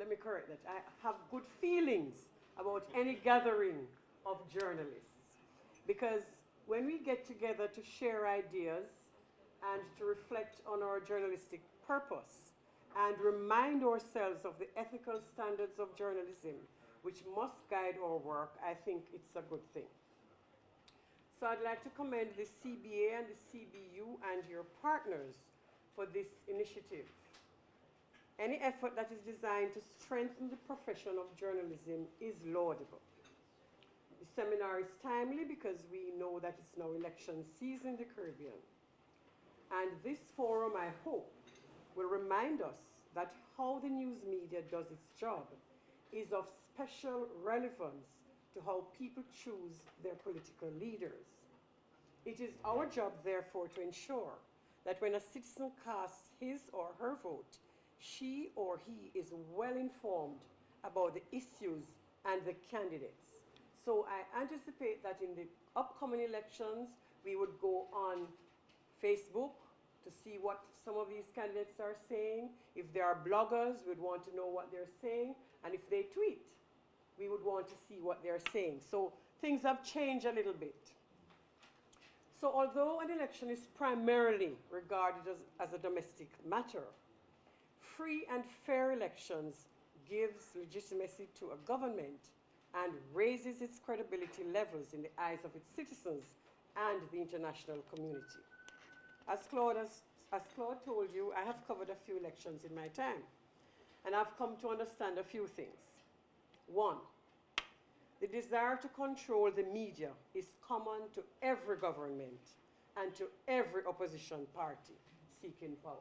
let me correct that. I have good feelings about any gathering of journalists. Because when we get together to share ideas and to reflect on our journalistic purpose and remind ourselves of the ethical standards of journalism, which must guide our work, I think it's a good thing. So I'd like to commend the CBA and the CBU and your partners for this initiative. Any effort that is designed to strengthen the profession of journalism is laudable. The seminar is timely because we know that it's now election season in the Caribbean. And this forum, I hope, will remind us that how the news media does its job is of special relevance to how people choose their political leaders. It is our job, therefore, to ensure that when a citizen casts his or her vote, she or he is well informed about the issues and the candidates. So I anticipate that in the upcoming elections, we would go on Facebook to see what some of these candidates are saying. If there are bloggers, we'd want to know what they're saying. And if they tweet, we would want to see what they're saying. So things have changed a little bit. So although an election is primarily regarded as a domestic matter, free and fair elections gives legitimacy to a government and raises its credibility levels in the eyes of its citizens and the international community. As Claude told you, I have covered a few elections in my time, and I've come to understand a few things. One, the desire to control the media is common to every government and to every opposition party seeking power.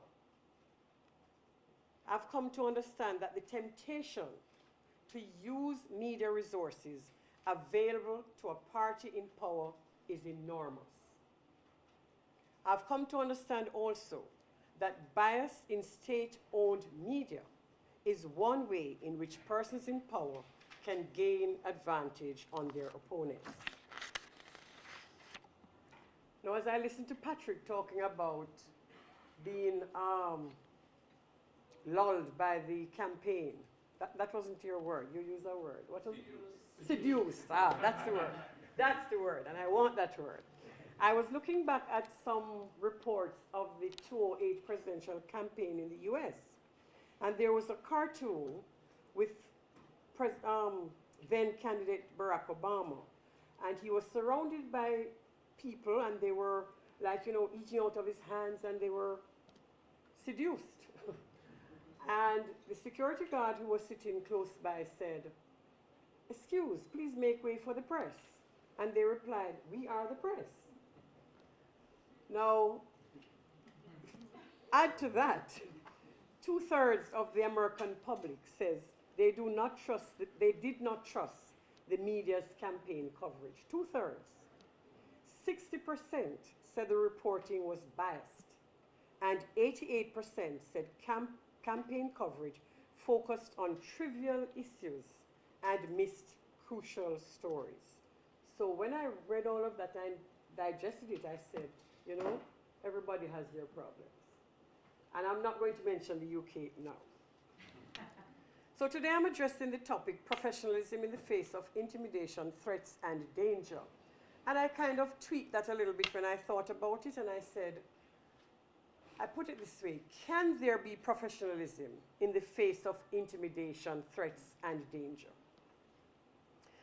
I've come to understand that the temptation to use media resources available to a party in power is enormous. I've come to understand also that bias in state-owned media is one way in which persons in power can gain advantage on their opponents. Now, as I listen to Patrick talking about being lulled by the campaign, that wasn't your word. You used a word. What was it? Seduced. Ah, that's the word. That's the word, and I want that word. I was looking back at some reports of the 2008 presidential campaign in the US, and there was a cartoon with then candidate Barack Obama, and he was surrounded by people, and they were like, you know, eating out of his hands, and they were seduced. And the security guard who was sitting close by said, "Excuse, please make way for the press." And they replied, "We are the press." Now, add to that, 2/3 of the American public says they did not trust the media's campaign coverage. 2/3. 60% said the reporting was biased, and 88% said campaign coverage focused on trivial issues and missed crucial stories. So when I read all of that and digested it, I said, you know, everybody has their problems. And I'm not going to mention the UK now. So today I'm addressing the topic, professionalism in the face of intimidation, threats, and danger. And I kind of tweaked that a little bit when I thought about it, and I said, I put it this way: can there be professionalism in the face of intimidation, threats, and danger?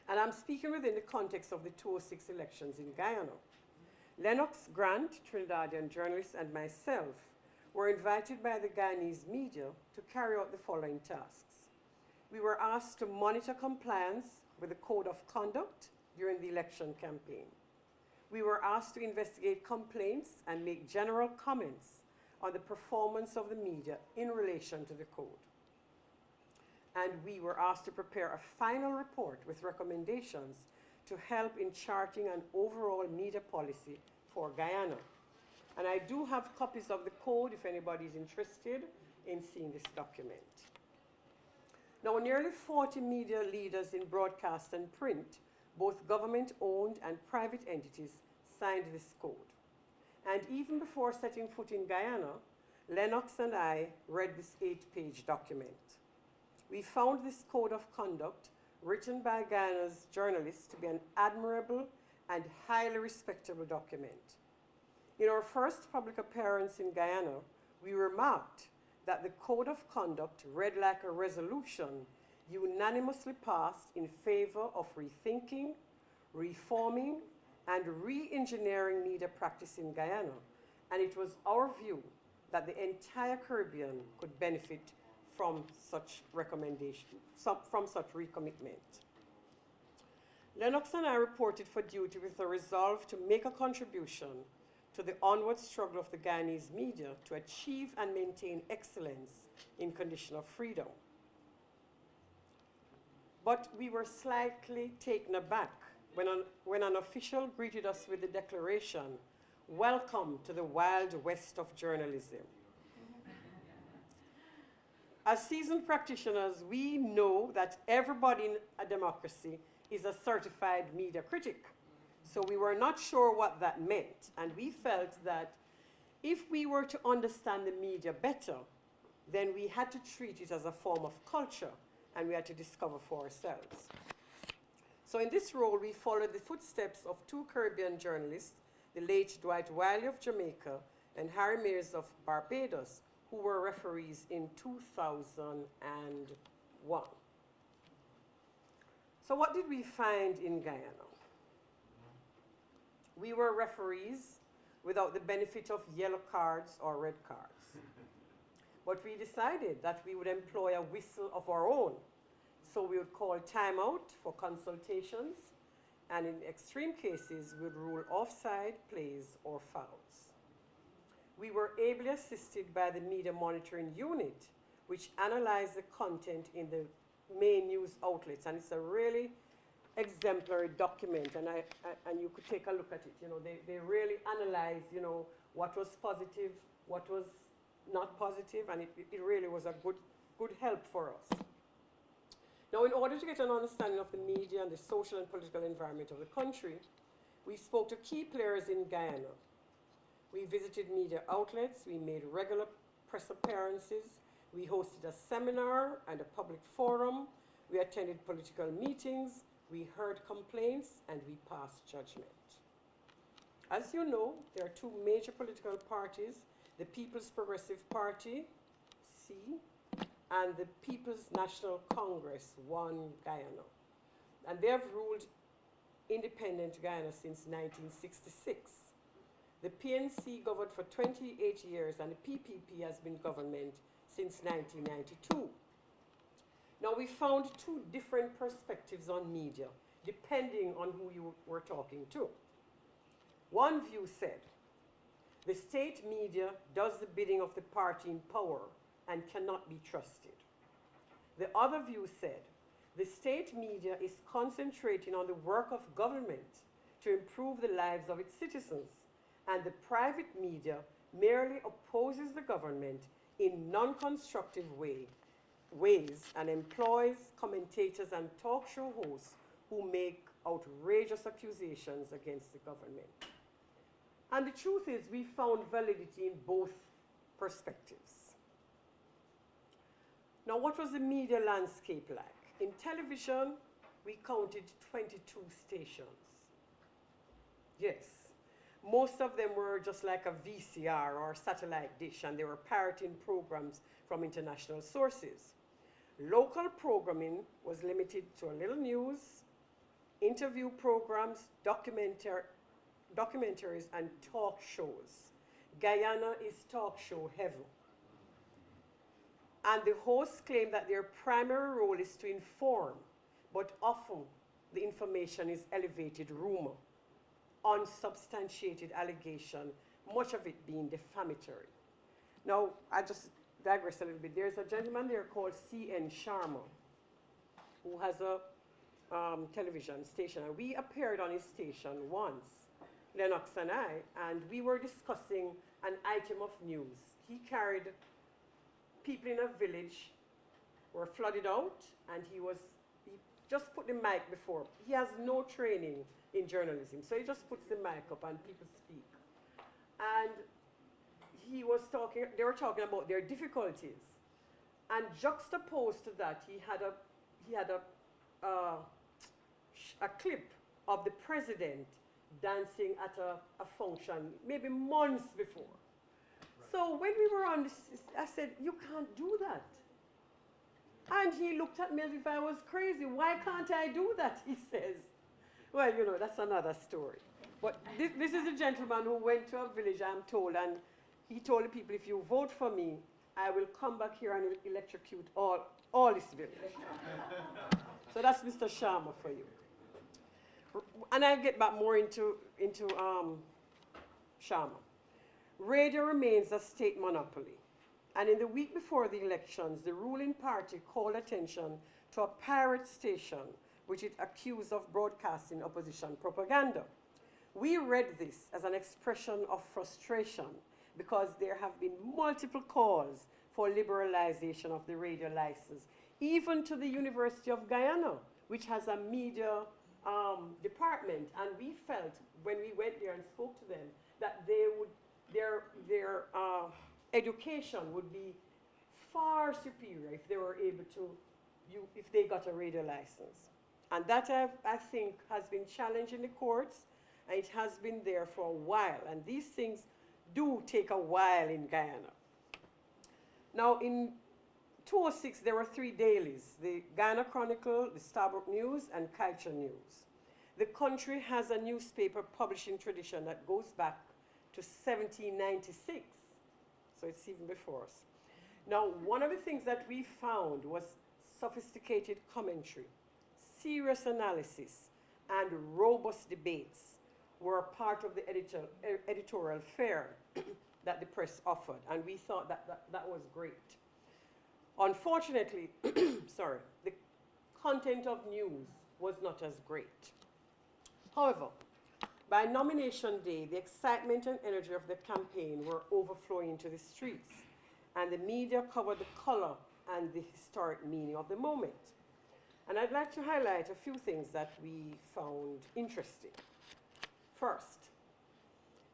And I'm speaking within the context of the 2006 elections in Guyana. Lennox Grant, Trinidadian journalist, and myself were invited by the Guyanese media to carry out the following tasks. We were asked to monitor compliance with the code of conduct during the election campaign. We were asked to investigate complaints and make general comments on the performance of the media in relation to the code. And we were asked to prepare a final report with recommendations to help in charting an overall media policy for Guyana. And I do have copies of the code if anybody is interested in seeing this document. Now, nearly 40 media leaders in broadcast and print, both government-owned and private entities, signed this code. And even before setting foot in Guyana, Lennox and I read this 8-page document. We found this code of conduct written by Guyana's journalists to be an admirable and highly respectable document. In our first public appearance in Guyana, we remarked that the code of conduct read like a resolution unanimously passed in favor of rethinking, reforming, and re-engineering media practice in Guyana, and it was our view that the entire Caribbean could benefit from such recommendation, from such recommitment. Lennox and I reported for duty with a resolve to make a contribution to the onward struggle of the Guyanese media to achieve and maintain excellence in condition of freedom. But we were slightly taken aback when an official greeted us with the declaration, "Welcome to the Wild West of journalism." As seasoned practitioners, we know that everybody in a democracy is a certified media critic. So we were not sure what that meant, and we felt that if we were to understand the media better, then we had to treat it as a form of culture, and we had to discover for ourselves. So in this role, we followed the footsteps of two Caribbean journalists, the late Dwight Wiley of Jamaica and Harry Mears of Barbados, who were referees in 2001. So what did we find in Guyana? We were referees without the benefit of yellow cards or red cards. But we decided that we would employ a whistle of our own. So we would call timeout for consultations, and in extreme cases, we would rule offside plays or fouls. We were ably assisted by the media monitoring unit, which analyzed the content in the main news outlets, and it's a really exemplary document, and you could take a look at it. You know, they really analyze, you know, what was positive, what was not positive, and it really was a good help for us. Now, in order to get an understanding of the media and the social and political environment of the country, we spoke to key players in Guyana. We visited media outlets, we made regular press appearances, we hosted a seminar and a public forum, we attended political meetings, we heard complaints, and we passed judgment. As you know, there are two major political parties, the People's Progressive Party, C, and the People's National Congress, 1 Guyana. And they have ruled independent Guyana since 1966. The PNC governed for 28 years, and the PPP has been government since 1992. Now, we found two different perspectives on media, depending on who you were talking to. One view said, the state media does the bidding of the party in power and cannot be trusted. The other view said, the state media is concentrating on the work of government to improve the lives of its citizens, and the private media merely opposes the government in non-constructive ways and employs commentators and talk show hosts who make outrageous accusations against the government. And the truth is, we found validity in both perspectives. Now, what was the media landscape like? In television, we counted 22 stations. Yes. Most of them were just like a VCR or satellite dish, and they were parroting programs from international sources. Local programming was limited to a little news, interview programs, documentaries, and talk shows. Guyana is talk show heaven. And the hosts claim that their primary role is to inform, but often the information is elevated rumor, unsubstantiated allegation, much of it being defamatory. Now, I just digress a little bit. There's a gentleman there called C.N. Sharma, who has a television station, and we appeared on his station once, Lennox and I, and we were discussing an item of news. He carried people in a village were flooded out, and he just put the mic before. He has no training in journalism, so he just puts the mic up and people speak. And they were talking about their difficulties. And juxtaposed to that, he had a clip of the president dancing at a function maybe months before. Right. So when we were on this, I said, you can't do that. And he looked at me as if I was crazy. Why can't I do that, he says. Well, you know, that's another story. But this is a gentleman who went to a village, I'm told, and he told the people, if you vote for me, I will come back here and electrocute all this village. So that's Mr. Sharma for you. And I'll get back more into Sharma. Radio remains a state monopoly. And in the week before the elections, the ruling party called attention to a pirate station which it accused of broadcasting opposition propaganda. We read this as an expression of frustration because there have been multiple calls for liberalization of the radio license, even to the University of Guyana, which has a media department. And we felt, when we went there and spoke to them, that their education would be far superior if they were able to, if they got a radio license. And that, I think, has been challenged in the courts, and it has been there for a while. And these things do take a while in Guyana. Now, in 2006, there were 3 dailies: the Guyana Chronicle, the Starbuck News, and Culture News. The country has a newspaper publishing tradition that goes back to 1796. So it's even before us. Now, one of the things that we found was sophisticated commentary, serious analysis, and robust debates were a part of the editorial fare that the press offered, and we thought that was great. Unfortunately, sorry, the content of news was not as great. However, by nomination day, the excitement and energy of the campaign were overflowing into the streets, and the media covered the color and the historic meaning of the moment. And I'd like to highlight a few things that we found interesting. First,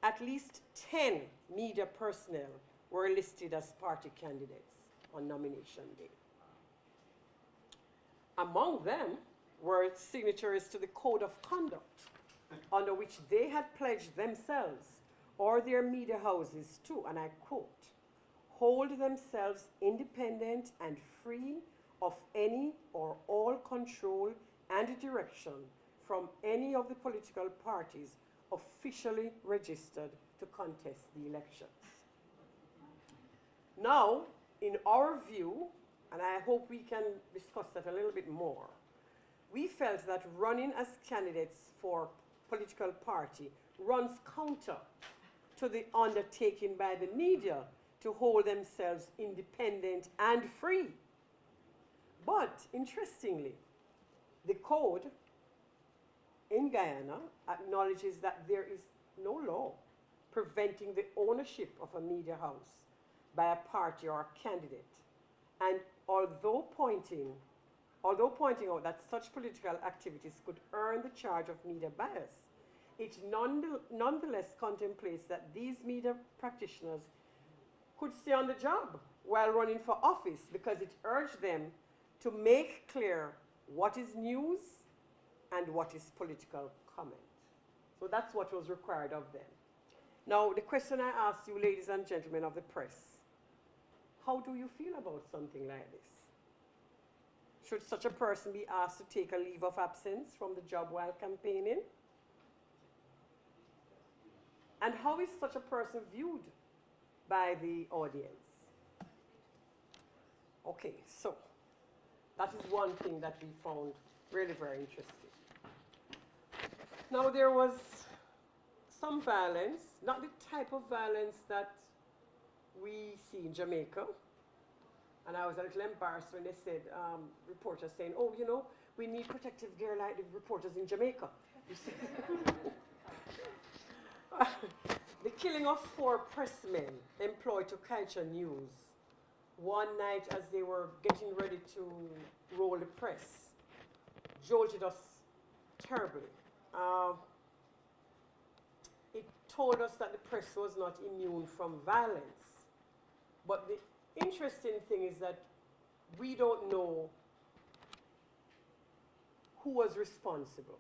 at least 10 media personnel were listed as party candidates on nomination day. Among them were signatories to the Code of Conduct, under which they had pledged themselves or their media houses to, and I quote, hold themselves independent and free of any or all control and direction from any of the political parties officially registered to contest the elections. Now, in our view, and I hope we can discuss that a little bit more, we felt that running as candidates for political party runs counter to the undertaking by the media to hold themselves independent and free. But interestingly, the code in Guyana acknowledges that there is no law preventing the ownership of a media house by a party or a candidate. And although pointing out that such political activities could earn the charge of media bias, it nonetheless contemplates that these media practitioners could stay on the job while running for office, because it urged them to make clear what is news and what is political comment. So that's what was required of them. Now, the question I ask you, ladies and gentlemen of the press, how do you feel about something like this? Should such a person be asked to take a leave of absence from the job while campaigning? And how is such a person viewed by the audience? Okay, so that is one thing that we found really very interesting. Now, there was some violence, not the type of violence that we see in Jamaica. And I was a little embarrassed when they said, reporters saying, oh, you know, we need protective gear like the reporters in Jamaica. You see? The killing of 4 pressmen employed to Culture News one night as they were getting ready to roll the press jolted us terribly. It told us that the press was not immune from violence. But the interesting thing is that we don't know who was responsible.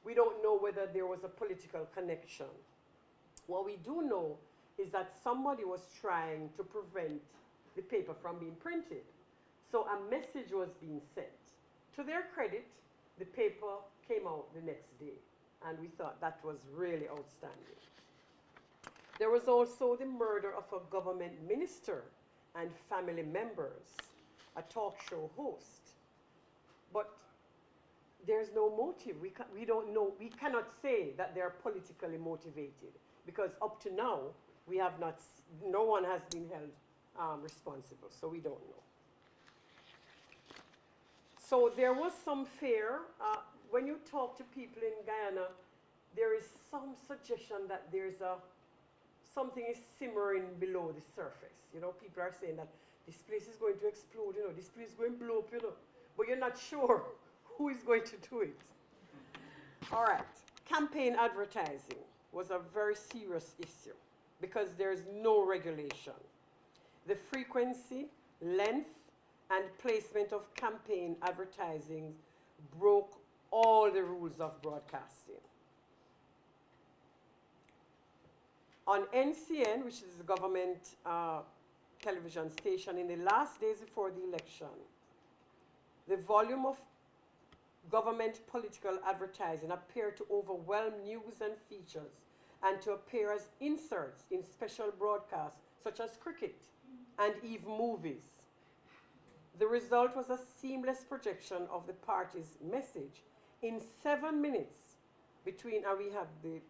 We don't know whether there was a political connection. What we do know is that somebody was trying to prevent the paper from being printed. So a message was being sent. To their credit, the paper came out the next day, and we thought that was really outstanding. There was also the murder of a government minister and family members, a talk show host. But there's no motive. We don't know. We cannot say that they're politically motivated, because up to now, we have not, no one has been held responsible, so we don't know. So there was some fear. When you talk to people in Guyana, there is some suggestion that something is simmering below the surface. You know, people are saying that this place is going to explode, you know, this place is going to blow up, you know, but you're not sure who is going to do it. All right, campaign advertising was a very serious issue because there's no regulation. The frequency, length, and placement of campaign advertising broke all the rules of broadcasting. On NCN, which is a government television station, in the last days before the election, the volume of government political advertising appeared to overwhelm news and features and to appear as inserts in special broadcasts such as cricket and even movies. The result was a seamless projection of the party's message in 7 minutes between, and we have the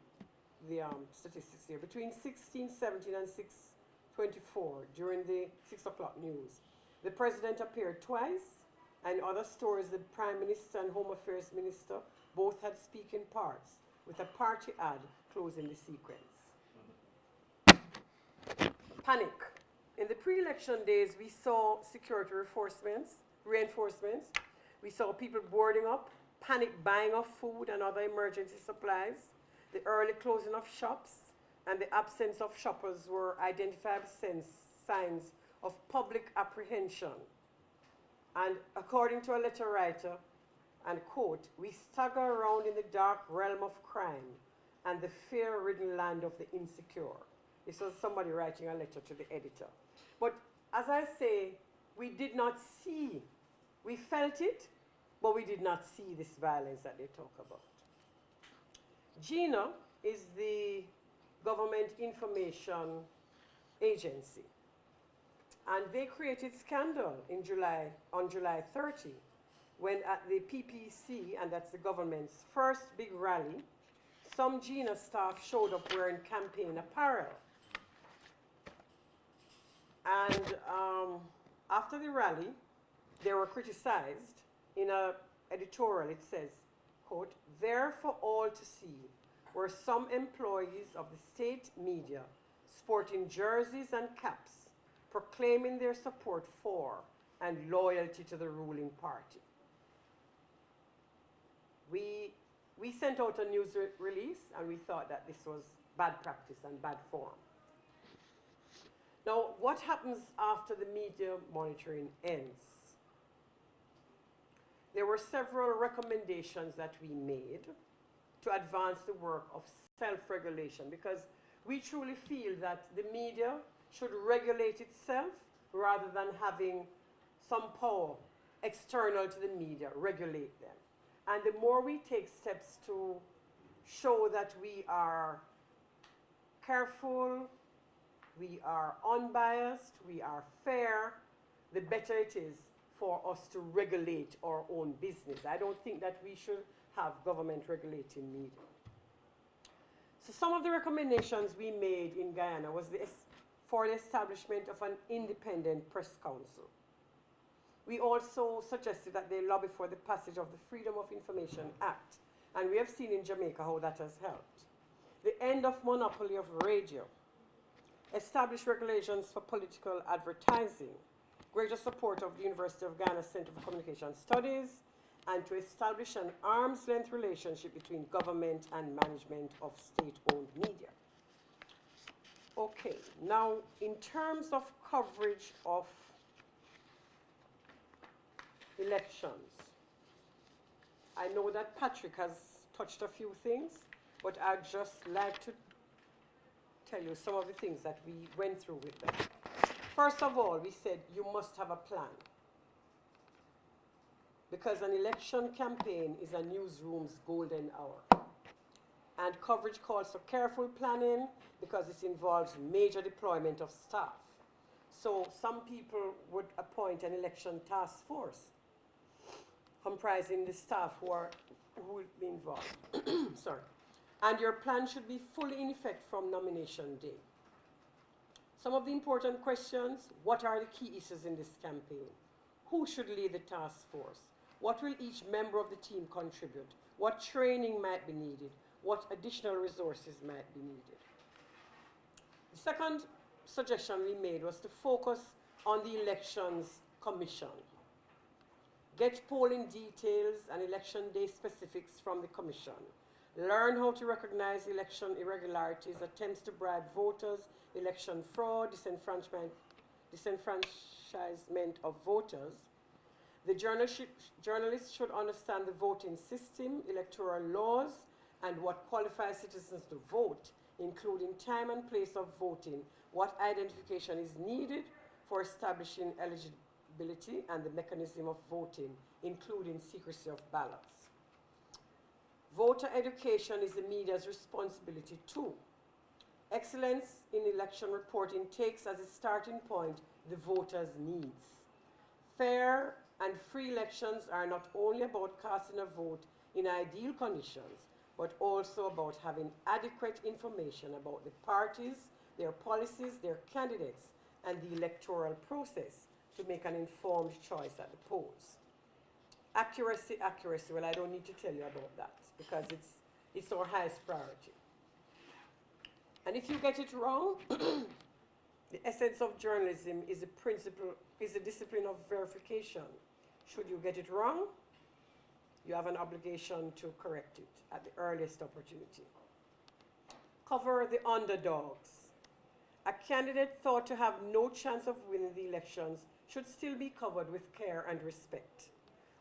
statistics here, between 16:17 and 6:24 during the 6 o'clock news. The president appeared twice, and other stories, the prime minister and home affairs minister both had speaking parts, with a party ad closing the sequence. Panic. In the pre-election days, we saw security reinforcements. We saw people boarding up, panic buying of food and other emergency supplies, the early closing of shops, and the absence of shoppers were identifiable signs of public apprehension. And according to a letter writer, and quote, "We stagger around in the dark realm of crime and the fear-ridden land of the insecure." This was somebody writing a letter to the editor. But as I say, we did not see, we felt it, but we did not see this violence that they talk about. GINA is the Government Information Agency, and they created scandal on July 30, when at the PPC, and that's the government's first big rally, some GINA staff showed up wearing campaign apparel. And after the rally, they were criticized. In an editorial, it says, quote, "There for all to see were some employees of the state media sporting jerseys and caps, proclaiming their support for and loyalty to the ruling party." We sent out a news release, and we thought that this was bad practice and bad form. Now, what happens after the media monitoring ends? There were several recommendations that we made to advance the work of self-regulation, because we truly feel that the media should regulate itself rather than having some power external to the media regulate them. And the more we take steps to show that we are careful, we are unbiased, we are fair, the better it is for us to regulate our own business. I don't think that we should have government regulating media. So some of the recommendations we made in Guyana was for the establishment of an independent press council. We also suggested that they lobby for the passage of the Freedom of Information Act, and we have seen in Jamaica how that has helped. The end of monopoly of radio, establish regulations for political advertising, greater support of the University of Ghana Center for Communication Studies, and to establish an arm's length relationship between government and management of state-owned media. Okay, now in terms of coverage of elections. I know that Patrick has touched a few things, but I'd just like to tell you some of the things that we went through with them. First of all, we said you must have a plan, because an election campaign is a newsroom's golden hour. And coverage calls for careful planning because it involves major deployment of staff. So some people would appoint an election task force comprising the staff who will be involved. Sorry. And your plan should be fully in effect from nomination day. Some of the important questions: what are the key issues in this campaign? Who should lead the task force? What will each member of the team contribute? What training might be needed? What additional resources might be needed? The second suggestion we made was to focus on the Elections Commission. Get polling details and election day specifics from the Commission. Learn how to recognize election irregularities, attempts to bribe voters, election fraud, disenfranchisement of voters. The journalists should understand the voting system, electoral laws, and what qualifies citizens to vote, including time and place of voting, what identification is needed for establishing eligibility and the mechanism of voting, including secrecy of ballots. Voter education is the media's responsibility too. Excellence in election reporting takes as its starting point the voters' needs. Fair and free elections are not only about casting a vote in ideal conditions, but also about having adequate information about the parties, their policies, their candidates, and the electoral process to make an informed choice at the polls. Accuracy, accuracy. Well, I don't need to tell you about that because it's our highest priority. And if you get it wrong, the essence of journalism is a discipline of verification. Should you get it wrong, you have an obligation to correct it at the earliest opportunity. Cover the underdogs. A candidate thought to have no chance of winning the elections should still be covered with care and respect.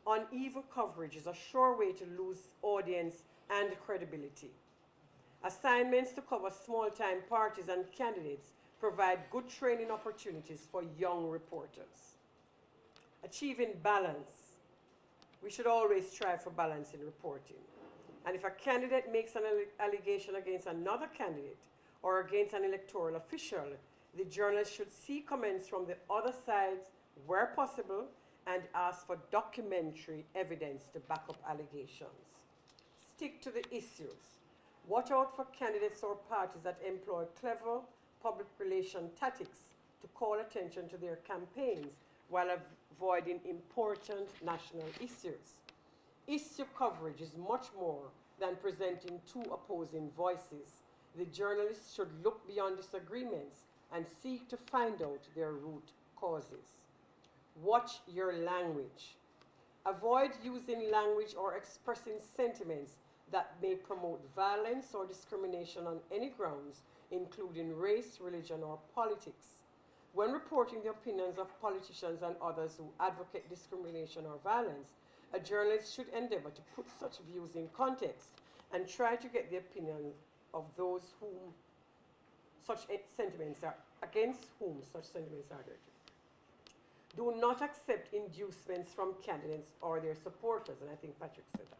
Uneven coverage is a sure way to lose audience and credibility. Assignments to cover small-time parties and candidates provide good training opportunities for young reporters. Achieving balance. We should always strive for balance in reporting. And if a candidate makes an allegation against another candidate or against an electoral official, the journalist should see comments from the other side where possible and ask for documentary evidence to back up allegations. Stick to the issues. Watch out for candidates or parties that employ clever public relation tactics to call attention to their campaigns while avoiding important national issues. Issue coverage is much more than presenting two opposing voices. The journalists should look beyond disagreements and seek to find out their root causes. Watch your language. Avoid using language or expressing sentiments that may promote violence or discrimination on any grounds, including race, religion, or politics. When reporting the opinions of politicians and others who advocate discrimination or violence, a journalist should endeavor to put such views in context and try to get the opinion of those whom such sentiments are, against whom such sentiments are directed. Do not accept inducements from candidates or their supporters, and I think Patrick said that.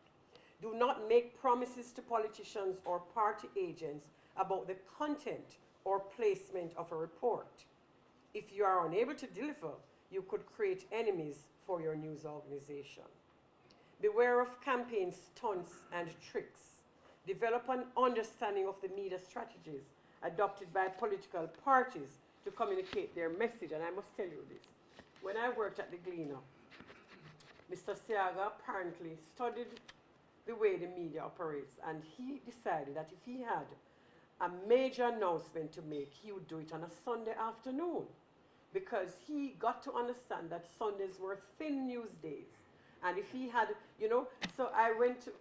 Do not make promises to politicians or party agents about the content or placement of a report. If you are unable to deliver, you could create enemies for your news organization. Beware of campaign stunts and tricks. Develop an understanding of the media strategies adopted by political parties to communicate their message. And I must tell you this. When I worked at The Gleaner, Mr. Siaga apparently studied the way the media operates, and he decided that if he had a major announcement to make, he would do it on a Sunday afternoon, because he got to understand that Sundays were thin news days. And if he had, so I went to